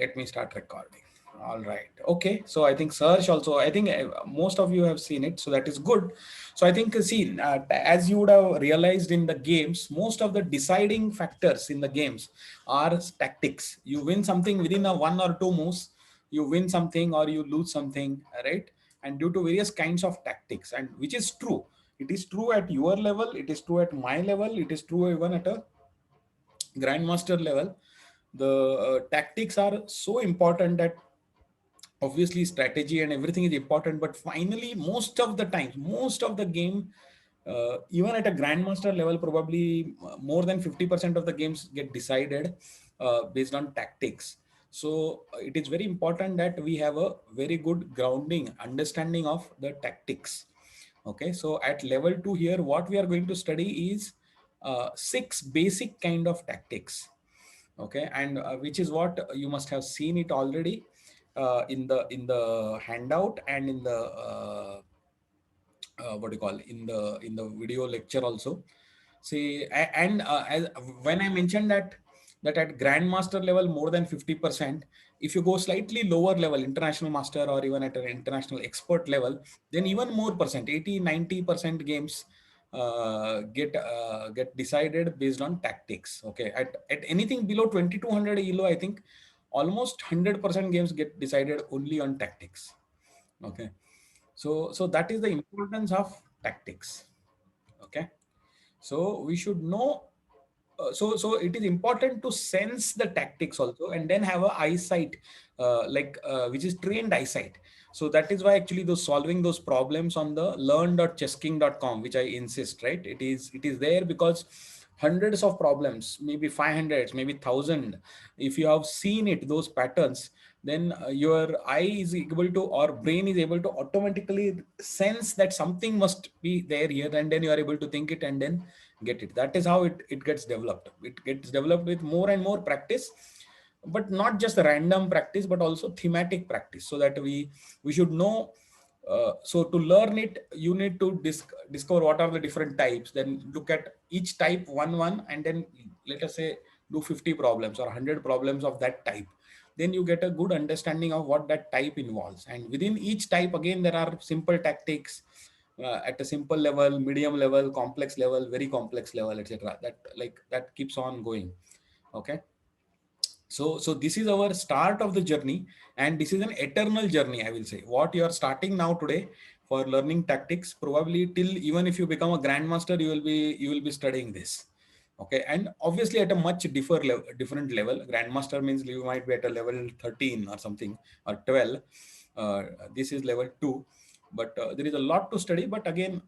Let me start recording. All right. Okay. So I think search also, I think most of you have seen it. So that is good. So I think, see, as you would have realized in the games, most of the deciding factors in the games are tactics. You win something within a 1 or 2 moves, you win something or you lose something, right? And due to various kinds of tactics, and which is true. It is true at your level, it is true at my level, it is true even at a grandmaster level. The tactics are so important that obviously strategy and everything is important, but finally most of the times, most of the game, even at a grandmaster level, probably more than 50% of the games get decided based on tactics. So it is very important that we have a very good grounding understanding of the tactics. Okay, so at level 2 here, what we are going to study is six basic kind of tactics. Okay, and which is what you must have seen it already in the handout and in the what do you call, in the video lecture also. See, and as, when I mentioned that at grandmaster level more than 50%, if you go slightly lower level, international master or even at an international expert level, then even more percent, 80-90% games get decided based on tactics. Okay, at anything below 2200 elo, I think almost 100% games get decided only on tactics. Okay, so that is the importance of tactics. Okay, so we should know. So it is important to sense the tactics also, and then have a eyesight, which is trained eyesight. So that is why actually those solving those problems on the learn.chessking.com, which I insist, right? It is there because hundreds of problems, maybe 500, maybe 1,000. If you have seen it, those patterns, then your eye is able to, or brain is able to automatically sense that something must be there here, and then you are able to think it and then get it. That is how it gets developed. It gets developed with more and more practice, but not just random practice, but also thematic practice, so that we should know. So to learn it, you need to discover what are the different types, then look at each type one, and then let us say do 50 problems or 100 problems of that type. Then you get a good understanding of what that type involves, and within each type again there are simple tactics, at a simple level, medium level, complex level, very complex level, etc. That keeps on going. Okay, so this is our start of the journey, and this is an eternal journey, I will say. What you are starting now today for learning tactics, probably till, even if you become a grandmaster, you will be studying this. Okay, and obviously at a much different level. Grandmaster means you might be at a level 13 or something, or 12. This is level 2, but there is a lot to study, but again,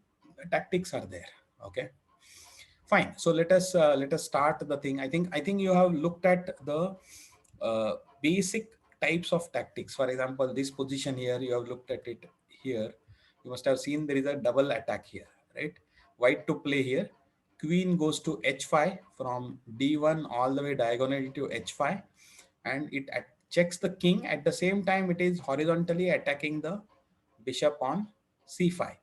tactics are there. Okay, fine. So let us start the thing. I think you have looked at the basic types of tactics. For example, this position here, you have looked at it here. You must have seen there is a double attack here, right? White to play here, queen goes to h5 from d1 all the way diagonally to h5, and it checks the king. At the same time, it is horizontally attacking the bishop on c5.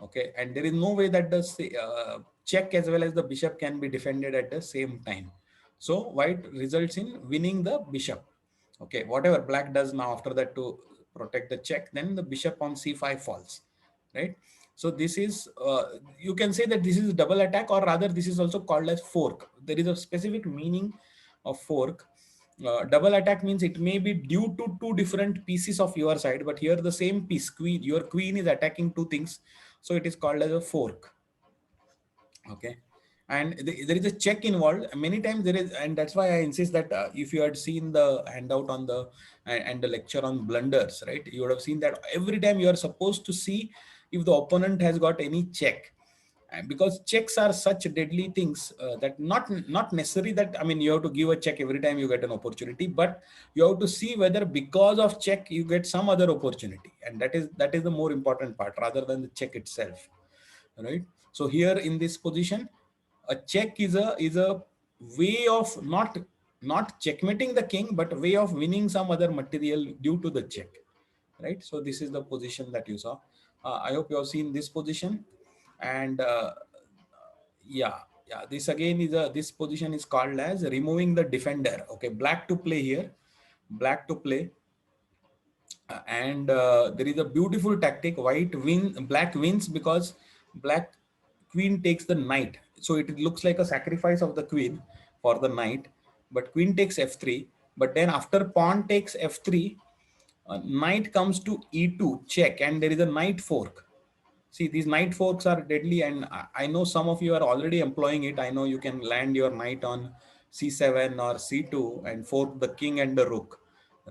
Okay, and there is no way that the check as well as the bishop can be defended at the same time. So white results in winning the bishop. Okay, whatever black does now after that to protect the check, then the bishop on c5 falls, right? So this is, you can say that this is double attack, or rather this is also called as fork. There is a specific meaning of fork. Double attack means it may be due to two different pieces of your side, but here the same piece, queen, your queen is attacking two things, so it is called as a fork. Okay, and there is a check involved many times. There is, and that's why I insist that if you had seen the handout on the and the lecture on blunders, right, you would have seen that every time you are supposed to see if the opponent has got any check. And because checks are such deadly things, that not necessary that, I mean, you have to give a check every time you get an opportunity, but you have to see whether because of check you get some other opportunity, and that is the more important part rather than the check itself, right? So here in this position, a check is a way of not checkmating the king, but a way of winning some other material due to the check, right? So this is the position that you saw. I hope you have seen this position. And yeah, this again is a, this position is called as removing the defender. Okay, black to play here. black to play. And there is a beautiful tactic. Black wins because black queen takes the knight, so it looks like a sacrifice of the queen for the knight. But queen takes f3, but then after pawn takes f3, knight comes to e2 check, and there is a knight fork. See, these knight forks are deadly, and I know some of you are already employing it. I know you can land your knight on c7 or c2 and fork the king and the rook,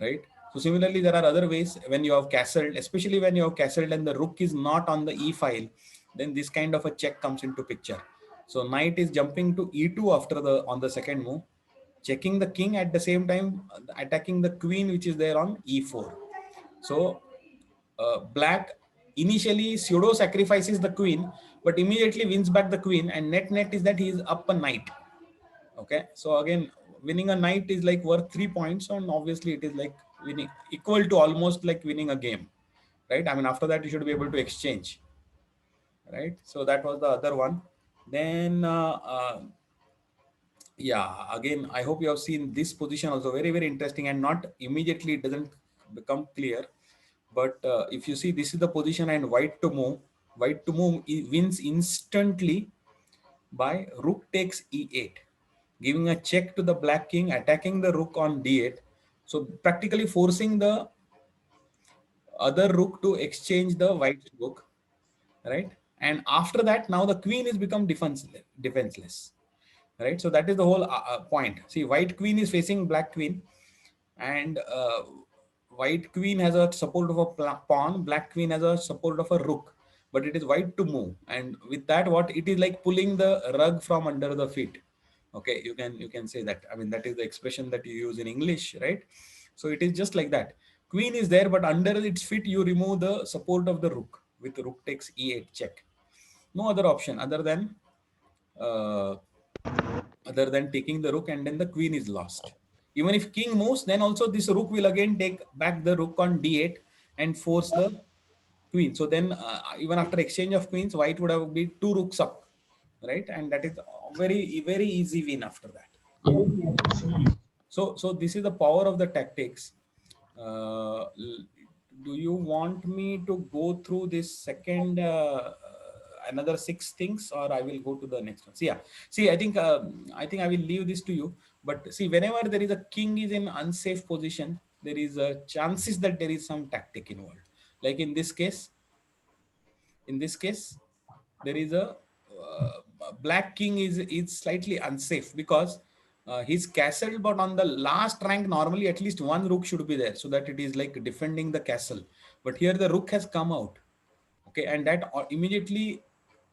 right? So similarly, there are other ways when you have castled, especially when you have castled and the rook is not on the e file, then this kind of a check comes into picture. So knight is jumping to e2 after the on the second move, checking the king at the same time, attacking the queen which is there on e4. So black initially pseudo sacrifices the queen, but immediately wins back the queen, and net is that he is up a knight. Okay, so again, winning a knight is like worth 3 points, and obviously it is like winning, equal to almost like winning a game, right? I mean, after that you should be able to exchange, right? So that was the other one. Then yeah, again, I hope you have seen this position also, very very interesting, and not immediately it doesn't become clear. But if you see, this is the position, and white to move wins instantly by rook takes e8, giving a check to the black king, attacking the rook on d8, so practically forcing the other rook to exchange the white rook, right? And after that, now the queen is become defenseless, right? So that is the whole point. See, white queen is facing black queen, and white queen has a support of a pawn, black queen has a support of a rook, but it is white to move, and with that, what it is like pulling the rug from under the feet. Okay, you can say that. I mean, that is the expression that you use in English, right? So it is just like that. Queen is there, but under its feet you remove the support of the rook with rook takes e8 check. No other option uh, other than taking the rook, and then the queen is lost. Even if king moves, then also this rook will again take back the rook on d8 and force the queen. So then even after exchange of queens, white would have been two rooks up, right? And that is very very easy win after that. So this is the power of the tactics. Do you want me to go through this second another six things, or I will go to the next one? See, yeah. See, I think I will leave this to you. But see, whenever there is a king is in unsafe position, there is a chances that there is some tactic involved. Like in this case, there is a black king is slightly unsafe because he's castled, but on the last rank normally at least one rook should be there so that it is like defending the castle. But here the rook has come out, okay, and that immediately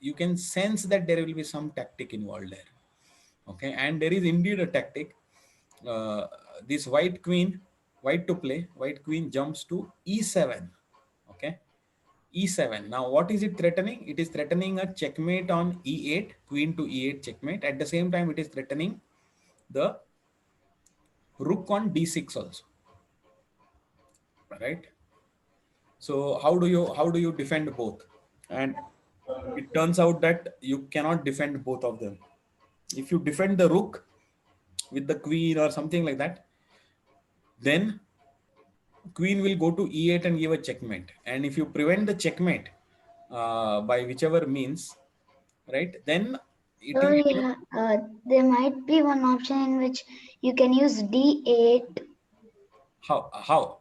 you can sense that there will be some tactic involved there. Okay, and there is indeed a tactic. uh, this white to play, white queen jumps to e7. Okay, e7. Now, what is it threatening? It is threatening a checkmate on e8, queen to e8 checkmate. At the same time, it is threatening the rook on d6 also, right? So how do you defend both? And it turns out that you cannot defend both of them. If you defend the rook with the queen or something like that, then queen will go to e8 and give a checkmate. And if you prevent the checkmate by whichever means, right, then it So will yeah, there might be one option in which you can use D8. how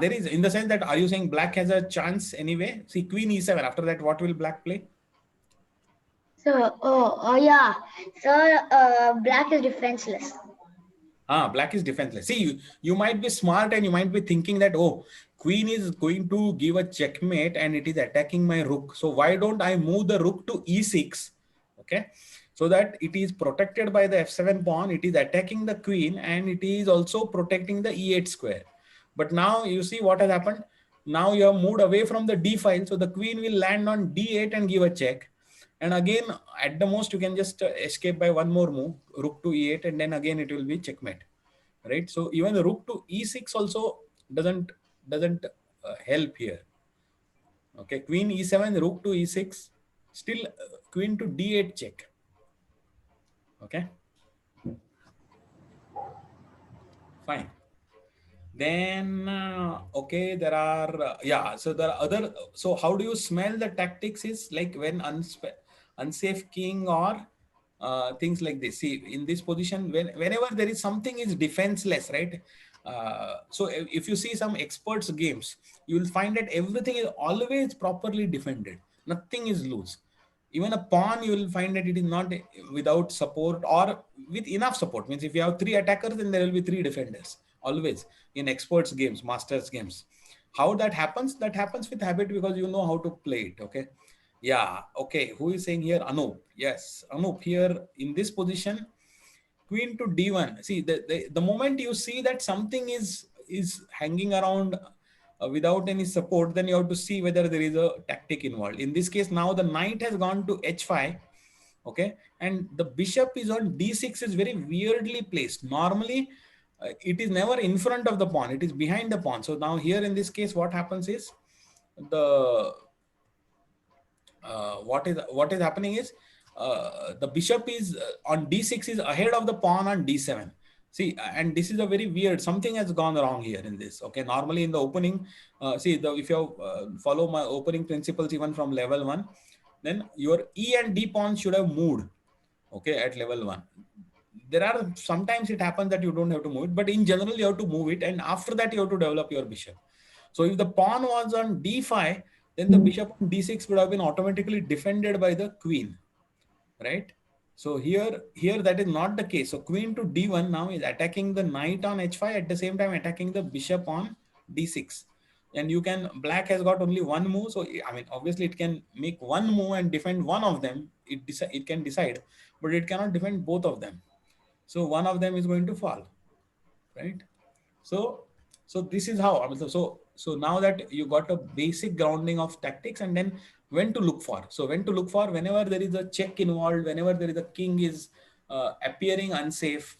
there is, in the sense that, are you saying black has a chance anyway? See, queen e7, after that what will black play? So, oh yeah. So, black is defenseless. Black is defenseless. See, you might be smart and you might be thinking that, oh, queen is going to give a checkmate and it is attacking my rook. So why don't I move the rook to e6? Okay. So that it is protected by the f7 pawn, it is attacking the queen, and it is also protecting the e8 square. But now you see what has happened. Now you have moved away from the d file. So the queen will land on d8 and give a check. And again, at the most, you can just escape by one more move, rook to e8, and then again it will be checkmate, right? So even the rook to e6 also doesn't help here. Okay, queen e7, rook to e6, still queen to d8 check. Okay, fine. Then okay, there are yeah. So there are other. So how do you smell the tactics? Is like when unsafe king or things like this. See, in this position, whenever there is something is defenseless, right? So if you see some experts games, you will find that everything is always properly defended. Nothing is loose. Even a pawn, you will find that it is not without support or with enough support. Means if you have three attackers, then there will be three defenders always in experts games, masters games. How that happens? That happens with habit because you know how to play it. Okay. Yeah. Okay. Who is saying here? Anup. Yes. Anup here in this position, queen to d1. See, the moment you see that something is hanging around without any support, then you have to see whether there is a tactic involved. In this case, now the knight has gone to h5. Okay, and the bishop is on d6, is very weirdly placed. Normally it is never in front of the pawn, it is behind the pawn. So now here in this case, what happens is the what is happening is the bishop is on d6 is ahead of the pawn on d7. See, and this is a very weird, something has gone wrong here in this. Okay, normally in the opening, see, if you follow my opening principles even from level 1, then your e and d pawns should have moved, okay, at level 1. There are sometimes it happens that you don't have to move it, but in general you have to move it, and after that you have to develop your bishop. So if the pawn was on d5, then the bishop on d6 would have been automatically defended by the queen, right? So here that is not the case. So queen to d1 now is attacking the knight on h5, at the same time attacking the bishop on d6. And you can, black has got only one move, so I mean obviously it can make one move and defend one of them. It can decide, but it cannot defend both of them. So one of them is going to fall, right? So this is how, so now that you got a basic grounding of tactics, and then when to look for. So when to look for, whenever there is a check involved, whenever there is a king is appearing unsafe,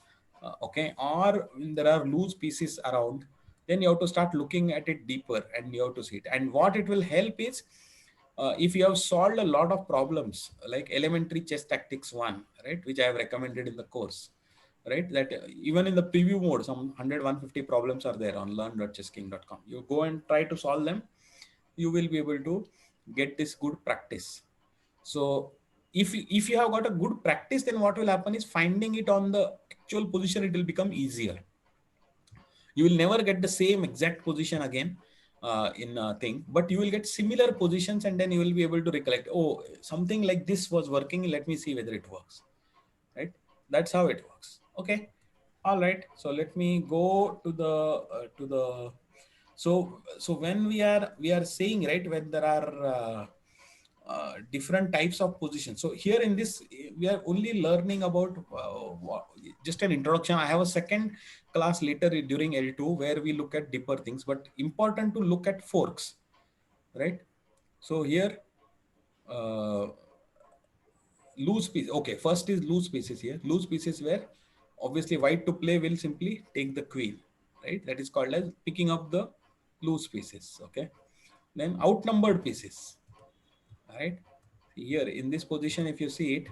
okay, or when there are loose pieces around, then you have to start looking at it deeper and you have to see it. And what it will help is, if you have solved a lot of problems like elementary chess tactics 1, right, which I have recommended in the course, right, that even in the preview mode, some 100 150 problems are there on learn.chessking.com. You go and try to solve them, you will be able to get this good practice. So if you have got a good practice, then what will happen is finding it on the actual position, it will become easier. You will never get the same exact position again in a thing, but you will get similar positions, and then you will be able to recollect, oh, something like this was working, let me see whether it works, right? That's how it works. Okay, all right, so let me go to the so when we are saying, right, when there are different types of positions. So here in this, we are only learning about just an introduction. I have a second class later during L2 where we look at deeper things, but important to look at forks, right? So here, uh, loose piece. Okay, first is loose pieces here. Loose pieces where obviously white to play will simply take the queen, right? That is called as picking up the loose pieces. Okay, then outnumbered pieces, right? Here in this position, if you see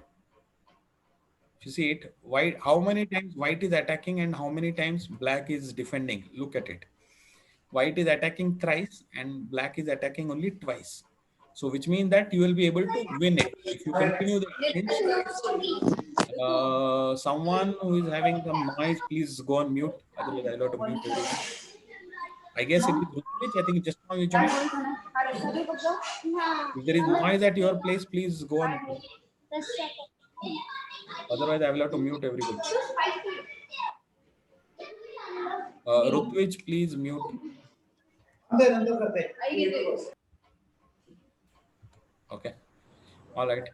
it, white, how many times white is attacking and how many times black is defending? Look at it. White is attacking thrice and black is attacking only twice. So which means that you will be able to win it if you continue the exchange. Someone who is having some noise, please go on mute. Otherwise, I'll have to mute everyone. I guess it is Rutvich. I think just now you joined. If there is noise at your place, please go on mute. Otherwise, I will have to mute everybody. Rutvich, please mute. Okay. All right.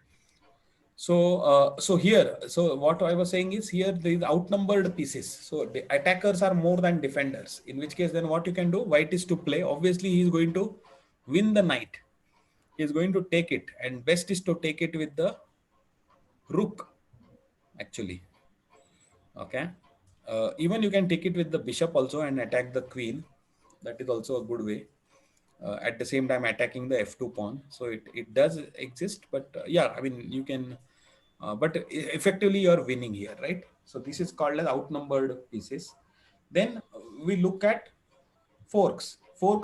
So here, so what I was saying is here there is outnumbered pieces. So the attackers are more than defenders. In which case, then what you can do? White is to play. Obviously, he is going to win the knight. He is going to take it, and best is to take it with the rook. Actually, okay. Even you can take it with the bishop also and attack the queen. That is also a good way. At the same time attacking the f2 pawn. So it does exist, but yeah, I mean, you can, but effectively you're winning here, right? So this is called as outnumbered pieces. Then we look at Forks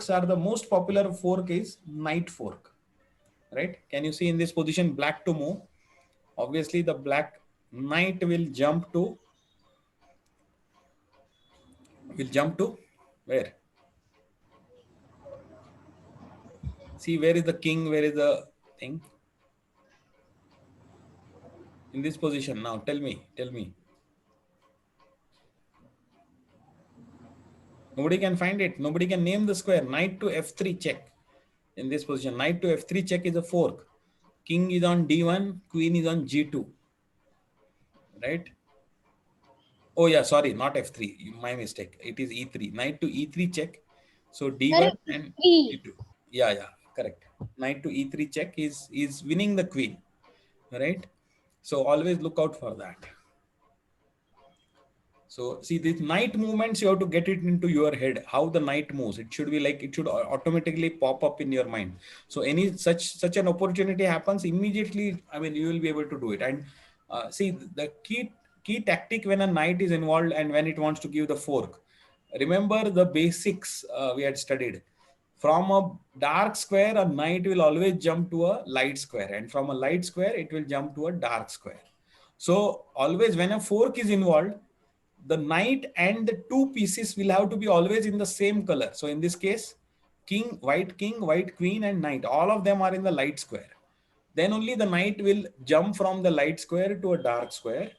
are the most popular fork is knight fork, right? Can you see in this position black to move? Obviously, the black knight will jump to where? See, where is the king? Where is the thing in this position? Now, tell me. Nobody can find it. Nobody can name the square. Knight to f3 check. In this position, knight to f3 check is a fork. King is on d1, queen is on g2, right? Oh yeah, sorry, not f3. My mistake. It is e3. Knight to e3 check. So Sir, d1 and E3. d2. Yeah, yeah, correct. Knight to e3 check is winning the queen, right? So always look out for that. So see these night movements, you have to get it into your head. How the night moves, it should be like it should automatically pop up in your mind. So any such an opportunity happens immediately. I mean, you will be able to do it. And see the key tactic when a knight is involved and when it wants to give the fork. Remember the basics we had studied. From a dark square, a knight will always jump to a light square, and from a light square, it will jump to a dark square. So always when a fork is involved, the knight and the two pieces will have to be always in the same color. So in this case, king, white queen, and knight, all of them are in the light square. Then only the knight will jump from the light square to a dark square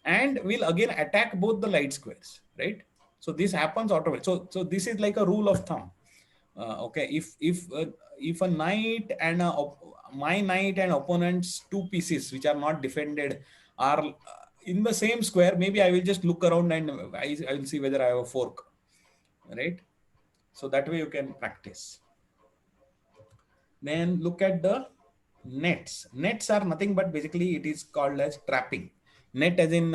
and will again attack both the light squares, right? So this happens automatically. So this is like a rule of thumb. Okay, if a knight and my knight and opponent's two pieces which are not defended are in the same square, maybe I will just look around and I will see whether I have a fork, right? So that way you can practice. Then look at the nets. Nets are nothing but basically it is called as trapping. Net as in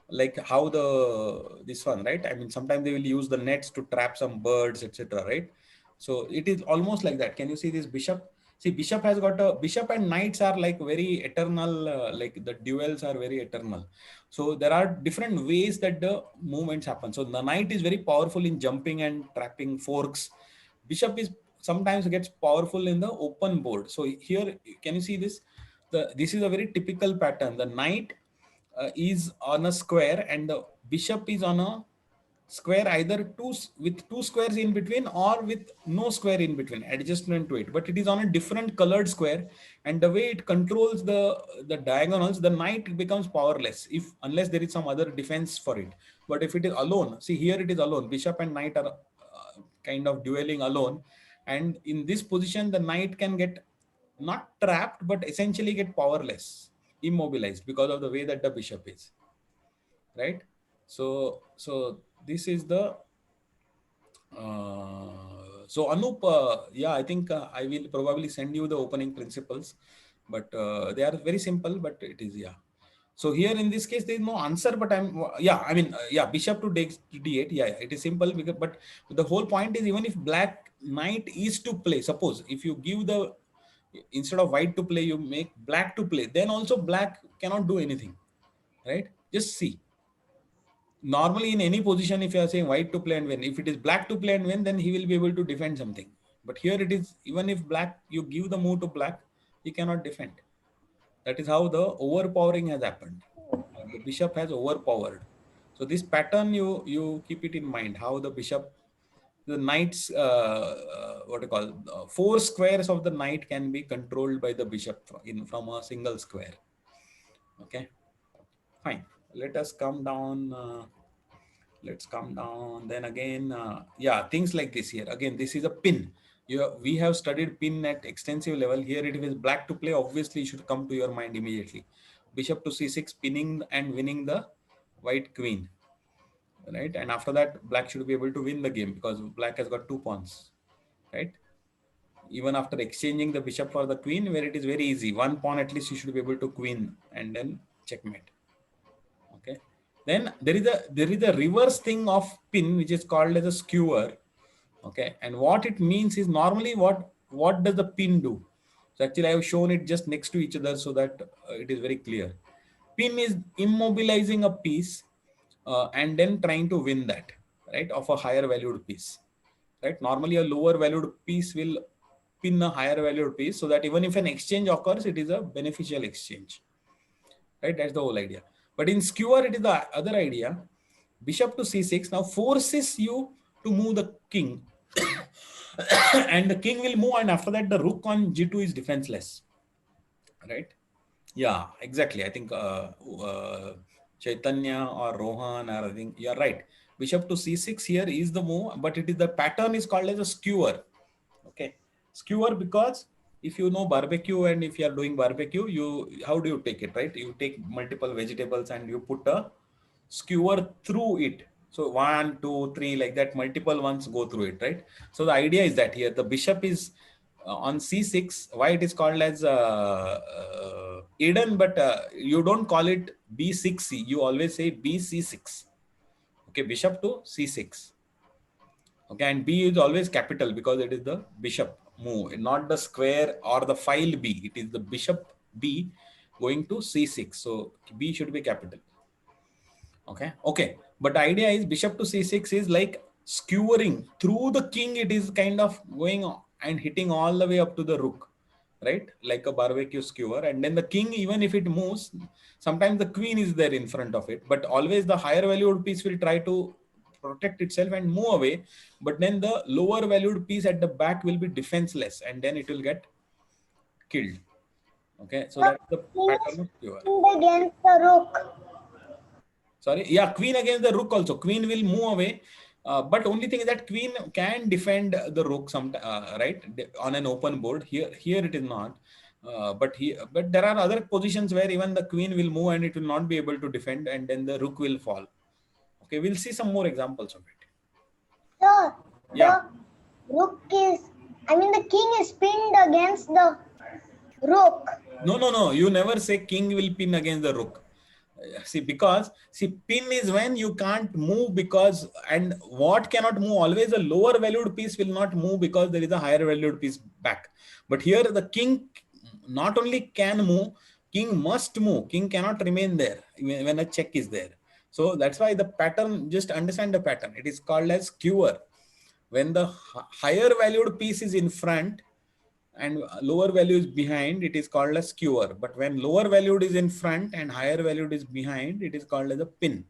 like how the this one, right? I mean, sometimes they will use the nets to trap some birds, etc. Right? So it is almost like that. Can you see this bishop? See, bishop has got a bishop and knights are like very eternal. Like the duels are very eternal. So there are different ways that the movements happen. So the knight is very powerful in jumping and trapping forks. Bishop is sometimes gets powerful in the open board. So here, can you see this? This is a very typical pattern. The knight is on a square and the bishop is on a square, either with two squares in between or with no square in between, adjustment to it. But it is on a different colored square, and the way it controls the diagonals, the knight becomes powerless if unless there is some other defense for it. But if it is alone, see here it is alone. Bishop and knight are kind of dueling alone, and in this position the knight can get not trapped but essentially get powerless, immobilized because of the way that the bishop is, right? So this is the so Anup, yeah, I think I will probably send you the opening principles, but they are very simple, but it is, yeah. So here in this case, there is no answer, but yeah, I mean, yeah, bishop to d8, yeah, yeah, it is simple, because, but the whole point is even if black knight is to play, suppose if you give the, instead of white to play, you make black to play, then also black cannot do anything, right? Just see. Normally in any position, if you are saying white to play and win, if it is black to play and win, then he will be able to defend something. But here it is, even if black, you give the move to black, he cannot defend. That is how the overpowering has happened. The bishop has overpowered. So this pattern, you keep it in mind, how the bishop, the knight's what you call, four squares of the knight can be controlled by the bishop from a single square. Okay, fine. Let us come down. Let's come down. Then again, yeah, things like this here. Again, this is a pin. We have studied pin at extensive level. Here it is black to play. Obviously, it should come to your mind immediately. Bishop to c6, pinning and winning the white queen, right? And after that, black should be able to win the game because black has got two pawns, right? Even after exchanging the bishop for the queen, where it is very easy. One pawn at least you should be able to queen and then checkmate. Okay. Then there is a reverse thing of pin which is called as a skewer. Okay, and what it means is normally what does the pin do? So actually I have shown it just next to each other so that it is very clear. Pin is immobilizing a piece and then trying to win that, right, of a higher valued piece. right? Normally a lower valued piece will pin a higher valued piece, so that even if an exchange occurs, it is a beneficial exchange, right? That's the whole idea. But in skewer, it is the other idea. Bishop to c6 now forces you to move the king, and the king will move, and after that the rook on g2 is defenseless, right? Yeah, exactly. I think Chaitanya or Rohan, or I think you're right. Bishop to c6 here is the move, but it is the pattern is called as a skewer. Okay, skewer, because if you know barbecue and if you are doing barbecue, you how do you take it, right? You take multiple vegetables and you put a skewer through it. So one, two, three, like that, multiple ones go through it, right? So the idea is that here the bishop is on c6. Why it is called as Eden, but you don't call it b6c. You always say bc6. Okay, bishop to c6. Okay, and B is always capital because it is the bishop move, not the square or the file B. It is the bishop B going to C6. So B should be capital. Okay, okay. But the idea is bishop to C6 is like skewering through the king. It is kind of going and hitting all the way up to the rook, right? Like a barbecue skewer. And then the king, even if it moves, sometimes the queen is there in front of it, but always the higher valued piece will try to protect itself and move away. But then the lower valued piece at the back will be defenseless, and then it will get killed. Okay, so The that's the king is pattern of skewer. pinned against the rook. Sorry, yeah, queen against the rook also. Queen will move away, but only thing is that queen can defend the rook some, right, on an open board. Here it is not. But there are other positions where even the queen will move and it will not be able to defend, and then the rook will fall. Okay, we'll see some more examples of it. So Yeah. the the king is pinned against the rook. No. You never say king will pin against the rook. See, pin is when you can't move because, and what cannot move, always a lower valued piece will not move because there is a higher valued piece back. But here the king not only can move, king must move. King cannot remain there when a check is there. So that's why the pattern, just understand the pattern. It is called as skewer. When the higher valued piece is in front and lower value is behind, it is called a skewer. But when lower valued is in front and higher valued is behind, it is called as a pin.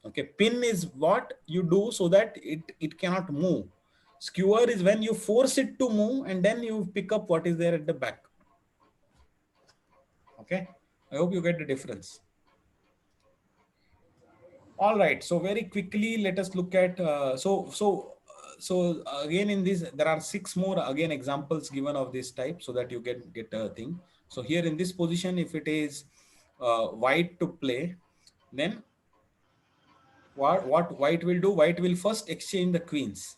Okay, pin is what you do so that it cannot move. Skewer is when you force it to move and then you pick up what is there at the back. Okay, I hope you get the difference. All right, so very quickly let us look at so again in this there are 6 more again examples given of this type so that you get a thing. So here in this position, if it is white to play, then what white will do? White will first exchange the queens.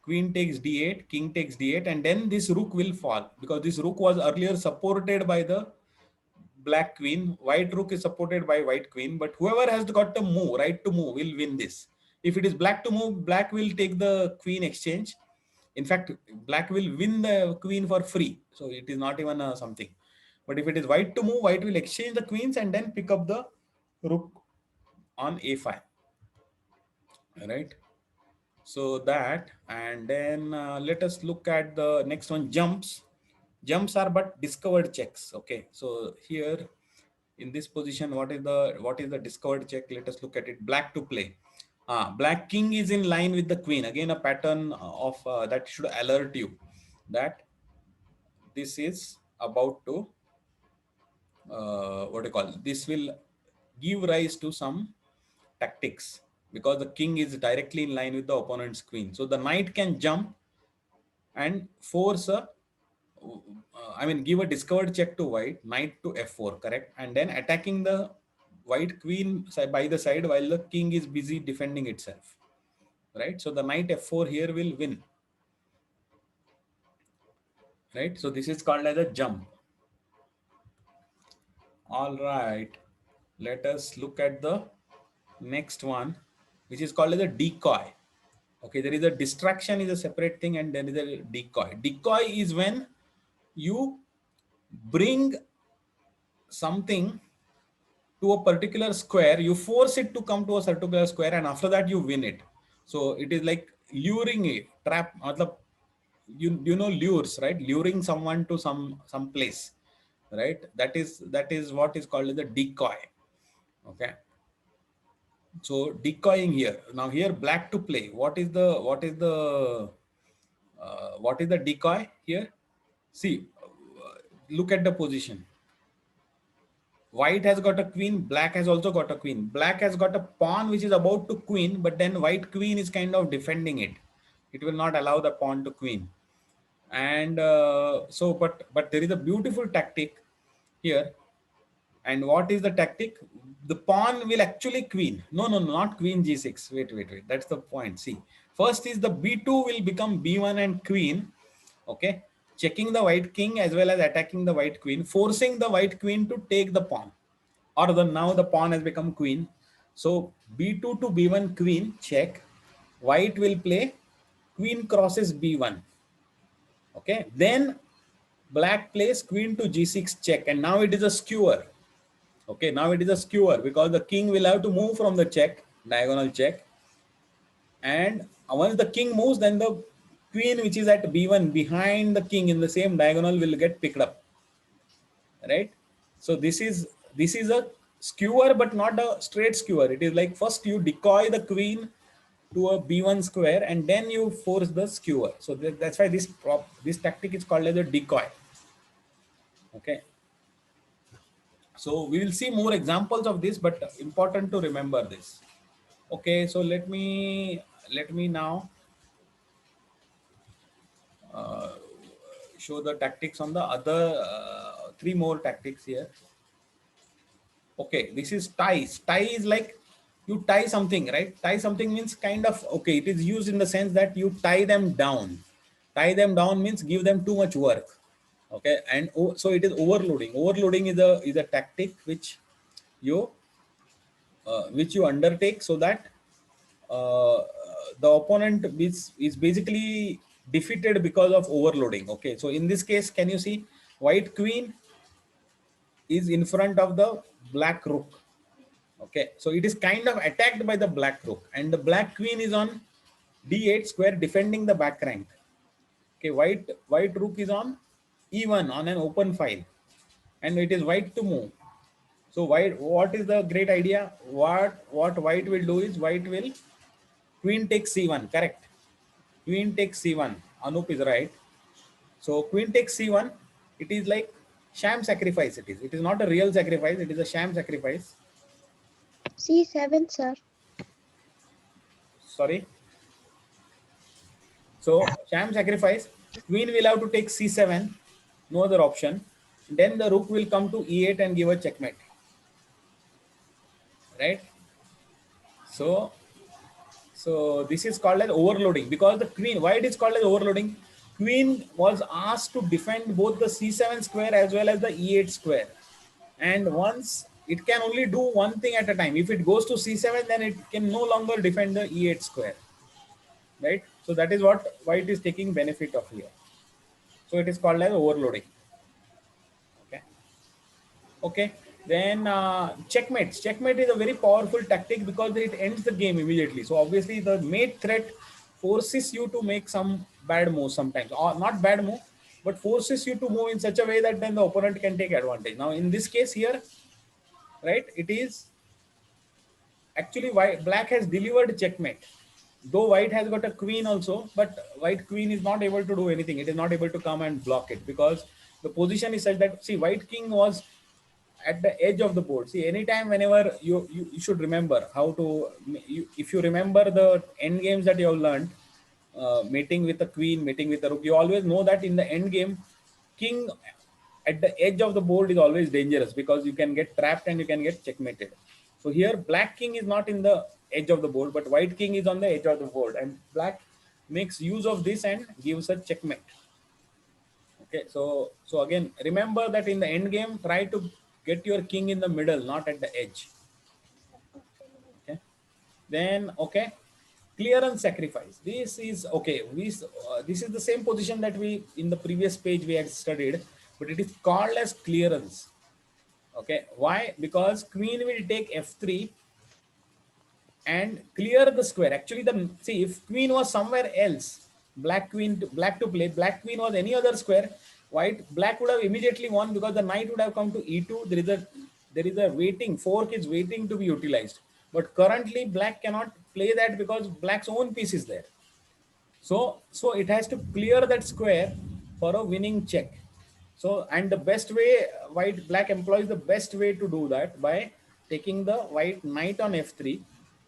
Queen takes d8, king takes d8, and then this rook will fall because this rook was earlier supported by the black queen. White rook is supported by white queen, but whoever has got the move, right to move, will win this. If it is black to move, black will take the queen exchange. In fact, black will win the queen for free. So it is not even something. But if it is white to move, white will exchange the queens and then pick up the rook on a5. Right. So that, and then let us look at the next one, jumps. Jumps are but discovered checks. Okay. So here in this position, what is the discovered check? Let us look at it. Black to play. Black king is in line with the queen. Again, a pattern of that should alert you that this is about to what do you call, this will give rise to some tactics because the king is directly in line with the opponent's queen. So the knight can jump and force a give a discovered check to white, knight to f4, correct? And then attacking the white queen by the side while the king is busy defending itself, right? So the knight f4 here will win, right? So this is called as a jump. All right, let us look at the next one, which is called as a decoy. Okay, there is a distraction is a separate thing, and there is a decoy. Decoy is when you bring something to a particular square, you force it to come to a particular square, and after that you win it. So it is like luring a trap. Matlab, you know lures, right? Luring someone to some place, right? That is what is called as the decoy. Okay. So decoying here. Now here black to play. What is the decoy here? See, look at the position. White has got a queen, black has also got a queen. Black has got a pawn which is about to queen, but then white queen is kind of defending it. It will not allow the pawn to queen. And but there is a beautiful tactic here. And what is the tactic? The pawn will actually queen. No, no, no, not queen g6. Wait, wait, wait. That's the point. See, first is the b2 will become b1 and queen. Okay, checking the white king as well as attacking the white queen, forcing the white queen to take the pawn. Or the now the pawn has become queen. So b2 to b1 queen check. White will play queen crosses b1. Okay, then black plays queen to g6 check, and now it is a skewer. Okay, now it is a skewer because the king will have to move from the check, diagonal check. And once the king moves, then the queen which is at b1 behind the king in the same diagonal will get picked up. Right? So this is a skewer, but not a straight skewer. It is like first you decoy the queen to a b1 square and then you force the skewer. So that's why this tactic is called as a decoy. Okay. So we will see more examples of this, but important to remember this. Okay, so let me now show the tactics on the other three more tactics here. Okay, this is ties. Tie is like you tie something, right? Tie something means kind of, okay, it is used in the sense that you tie them down. Tie them down means give them too much work. Okay, and so it is overloading. Overloading is a tactic you which you undertake so that uh, the opponent is basically defeated because of overloading. Okay, so in this case, can you see white queen is in front of the black rook. Okay, so it is kind of attacked by the black rook, and the black queen is on d8 square defending the back rank. Okay, white rook is on e1 on an open file, and it is white to move. So white, what is the great idea? What white will do is white will queen takes c1. Correct. Queen takes c1. Anup is right. So queen takes c1. It is like sham sacrifice. It is. It is not a real sacrifice. It is a sham sacrifice. C7, sir. Sorry. So sham sacrifice. Queen will have to take c7. No other option. Then the rook will come to e8 and give a checkmate. Right. So this is called as overloading because the queen. Why it is called as overloading? Queen was asked to defend both the c7 square as well as the e8 square, and once it can only do one thing at a time. If it goes to c7, then it can no longer defend the e8 square. Right. So that is what white is taking benefit of here. So it is called as overloading. Okay. Okay. Then checkmate. Checkmate is a very powerful tactic because it ends the game immediately. So obviously the mate threat forces you to make some bad move sometimes, or not bad move, but forces you to move in such a way that then the opponent can take advantage. Now in this case here, right, it is actually black has delivered checkmate. Though white has got a queen also, but white queen is not able to do anything. It is not able to come and block it because the position is such that, see, white king was at the edge of the board. See, anytime whenever you should remember how to, if you remember the end games that you have learned, mating with a queen, mating with a rook, you always know that in the end game, king at the edge of the board is always dangerous because you can get trapped and you can get checkmated. So here black king is not in the edge of the board, but white king is on the edge of the board, and black makes use of this and gives a checkmate. Okay, so again, remember that in the end game, try to get your king in the middle, not at the edge. Okay, then okay, clearance sacrifice. This is okay. This is the same position that we in the previous page we had studied, but it is called as clearance. Okay, why? Because queen will take f3, and clear the square. Actually, see, if queen was somewhere else, black to play, black queen was any other square, black would have immediately won because the knight would have come to e2. There is a waiting, fork is waiting to be utilized. But currently black cannot play that because black's own piece is there. So it has to clear that square for a winning check. So, and the best way, black employs the best way to do that by taking the white knight on f3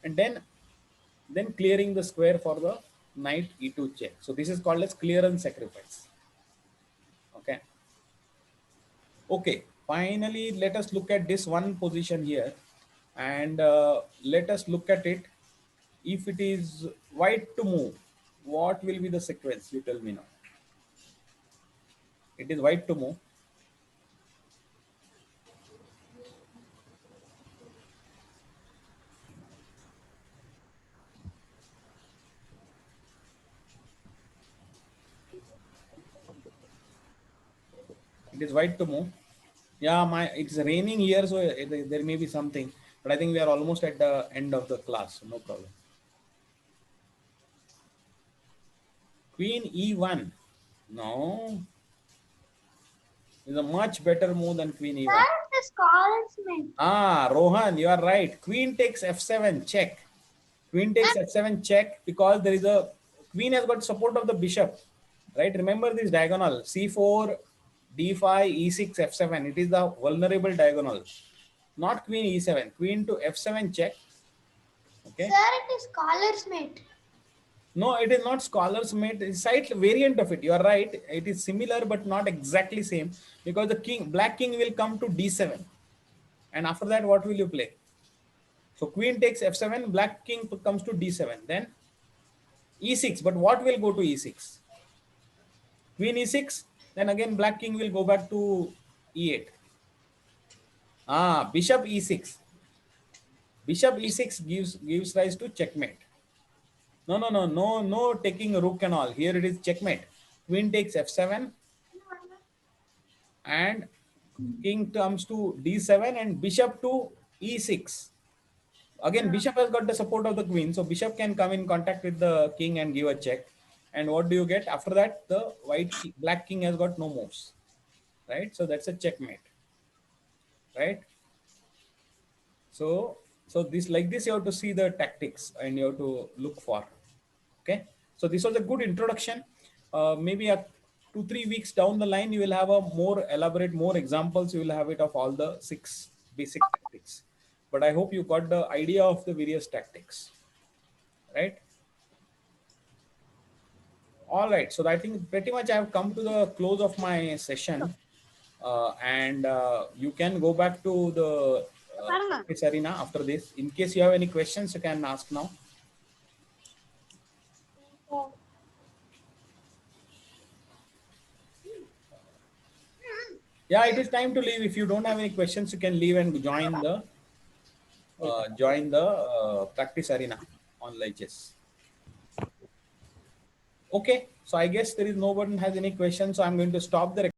and then clearing the square for the knight e2 check. So this is called as clearance sacrifice. Okay. Okay. Finally, let us look at this one position here, and let us look at it. If it is white to move, what will be the sequence? You tell me now. It is white to move. It is white to move. Yeah, it's raining here, so there may be something. But I think we are almost at the end of the class, so no problem. Queen e1. No. Is a much better move than queen e1. Rohan, you are right. Queen takes f7 check. Queen takes f7 check because there is a queen has got support of the bishop, right? Remember this diagonal c4, d5, e6, f7. It is the vulnerable diagonal, not queen e7. Queen to f7 check. Okay. Sir, it is scholar's mate. No, it is not scholar's mate. It's slight variant of it. You are right. It is similar, but not exactly same because the black king will come to d7. And after that, what will you play? So queen takes f7, black king comes to d7, then e6. But what will go to e6? Queen e6, then again black king will go back to e8. Bishop e6. Bishop e6 gives rise to checkmate. No taking rook and all. Here it is checkmate. Queen takes f7 and king comes to d7 and bishop to e6. Again, bishop has got the support of the queen, so bishop can come in contact with the king and give a check. And what do you get? After that, the black king has got no moves, right? So that's a checkmate, right? So this, like this, you have to see the tactics and you have to look for. Okay. So this was a good introduction. Maybe 2-3 weeks down the line, you will have a more elaborate, more examples. You will have it of all the 6 basic tactics. But I hope you got the idea of the various tactics, right? All right. So I think pretty much I have come to the close of my session, and you can go back to the practice arena after this. In case you have any questions, you can ask now. Yeah, it is time to leave. If you don't have any questions, you can leave and join the practice arena on Lichess. Okay, so I guess there is no one has any questions, so I'm going to stop the